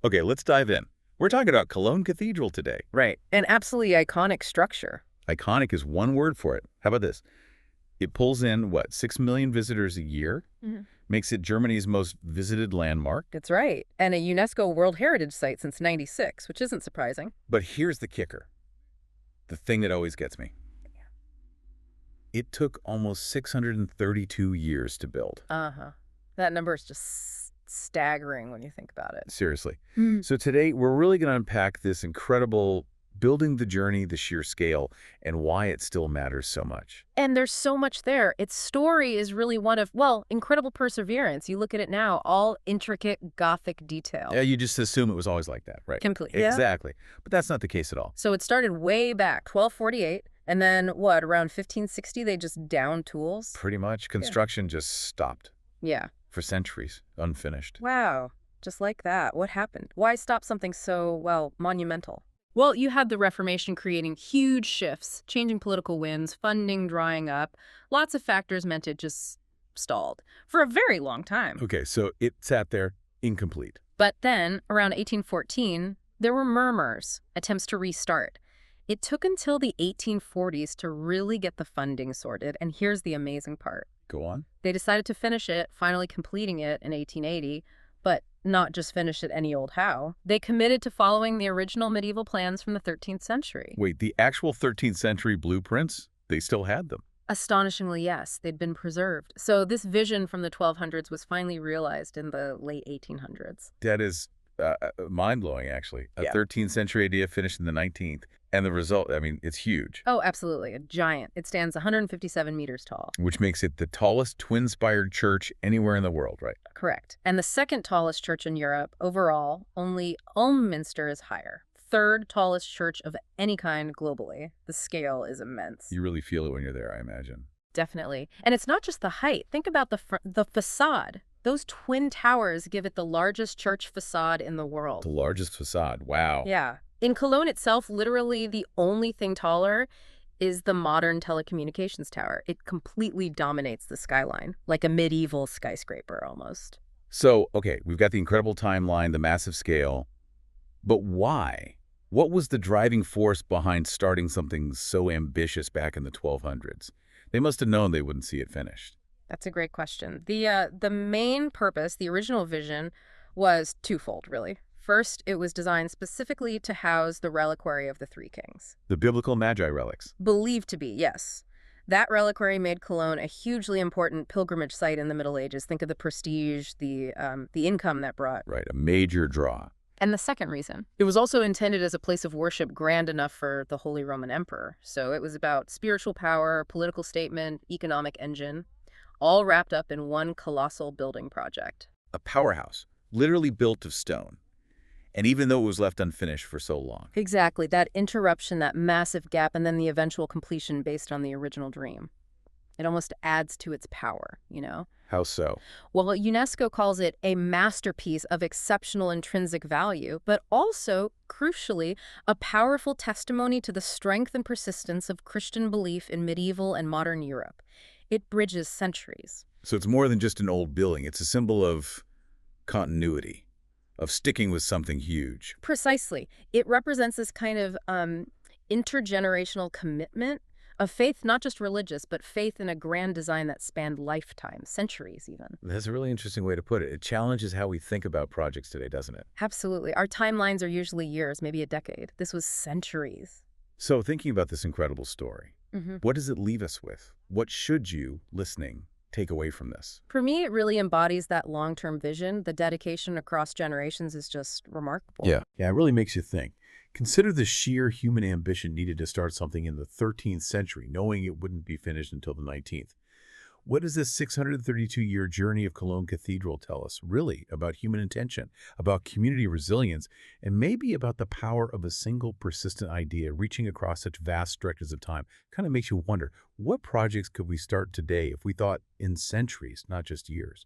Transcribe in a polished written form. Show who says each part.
Speaker 1: Okay, let's dive in. We're talking about Cologne Cathedral today.
Speaker 2: Right. An absolutely iconic structure.
Speaker 1: Iconic is one word for it. How about this? It pulls in, what, 6 million visitors a year? Makes it Germany's most visited landmark.
Speaker 2: That's right. And a UNESCO World Heritage Site since '96, which isn't surprising.
Speaker 1: But here's the kicker. The thing that always gets me. It took almost 632 years to build.
Speaker 2: That number is just staggering when you think about it.
Speaker 1: Seriously. So today, we're really going to unpack this incredible building the journey, the sheer scale, and why it still matters so much.
Speaker 2: And there's so much there. Its story is really one of, well, incredible perseverance. You look at it now, all intricate Gothic detail.
Speaker 1: Yeah, you just assume it was always like that, right?
Speaker 2: Completely.
Speaker 1: Exactly. But that's not the case at all.
Speaker 2: So it started way back, 1248, and then, what, around 1560, they just downed tools?
Speaker 1: Pretty much. Construction just stopped.
Speaker 2: Yeah.
Speaker 1: For centuries, unfinished.
Speaker 2: Wow. Just like that. What happened? Why stop something so, well, monumental? Well, you had the Reformation creating huge shifts, changing political winds, funding drying up. Lots of factors meant it just stalled for a very long time.
Speaker 1: Okay, so it sat there incomplete.
Speaker 2: But then, around 1814, there were murmurs, attempts to restart. It took until the 1840s to really get the funding sorted, and here's the amazing part.
Speaker 1: Go on.
Speaker 2: They decided to finish it, finally completing it in 1880, but not just finish it any old how. They committed to following the original medieval plans from the 13th century.
Speaker 1: Wait, the actual 13th century blueprints? They still had them.
Speaker 2: Astonishingly, yes, they'd been preserved. So this vision from the 1200s was finally realized in the late 1800s.
Speaker 1: That is mind-blowing, actually. A 13th century idea finished in the 19th. And the result, I mean, it's huge.
Speaker 2: Oh, absolutely. A giant. It stands 157 meters tall.
Speaker 1: Which makes it the tallest twin-spired church anywhere in the world, right?
Speaker 2: Correct. And the second tallest church in Europe. Overall, only Ulm Minster is higher. Third tallest church of any kind globally. The scale is immense.
Speaker 1: You really feel it when you're there, I imagine.
Speaker 2: Definitely. And it's not just the height. Think about the façade. Those twin towers give it the largest church façade in the world.
Speaker 1: The largest façade. Wow.
Speaker 2: Yeah. In Cologne itself, literally the only thing taller is the modern telecommunications tower. It completely dominates the skyline, like a medieval skyscraper almost.
Speaker 1: So, okay, we've got the incredible timeline, the massive scale. But why? What was the driving force behind starting something so ambitious back in the 1200s? They must have known they wouldn't see it finished.
Speaker 2: That's a great question. The main purpose, the original vision, was twofold, really. First, it was designed specifically to house the reliquary of the Three Kings.
Speaker 1: The biblical Magi relics.
Speaker 2: Believed to be, yes. That reliquary made Cologne a hugely important pilgrimage site in the Middle Ages. Think of the prestige, the income that brought.
Speaker 1: Right, a major draw.
Speaker 2: And the second reason, it was also intended as a place of worship grand enough for the Holy Roman Emperor. So it was about spiritual power, political statement, economic engine, all wrapped up in one colossal building project.
Speaker 1: A powerhouse, literally built of stone. And even though it was left unfinished for so long.
Speaker 2: Exactly. That interruption, that massive gap, and then the eventual completion based on the original dream. It almost adds to its power, you know?
Speaker 1: How so?
Speaker 2: Well, UNESCO calls it a masterpiece of exceptional intrinsic value, but also, crucially, a powerful testimony to the strength and persistence of Christian belief in medieval and modern Europe. It bridges centuries.
Speaker 1: So it's more than just an old building. It's a symbol of continuity. Of sticking with something huge.
Speaker 2: Precisely. It represents this kind of intergenerational commitment of faith, not just religious, but faith in a grand design that spanned lifetimes, centuries even.
Speaker 1: That's a really interesting way to put it. It challenges how we think about projects today, doesn't it?
Speaker 2: Absolutely. Our timelines are usually years, maybe a decade. This was centuries.
Speaker 1: So thinking about this incredible story, what does it leave us with? What should you, listening, take away from this?
Speaker 2: For me, it really embodies that long-term vision. The dedication across generations is just remarkable.
Speaker 1: Yeah, it really makes you think. Consider the sheer human ambition needed to start something in the 13th century, knowing it wouldn't be finished until the 19th. What does this 632-year journey of Cologne Cathedral tell us, really, about human intention, about community resilience, and maybe about the power of a single persistent idea reaching across such vast stretches of time? Kind of makes you wonder, what projects could we start today if we thought in centuries, not just years?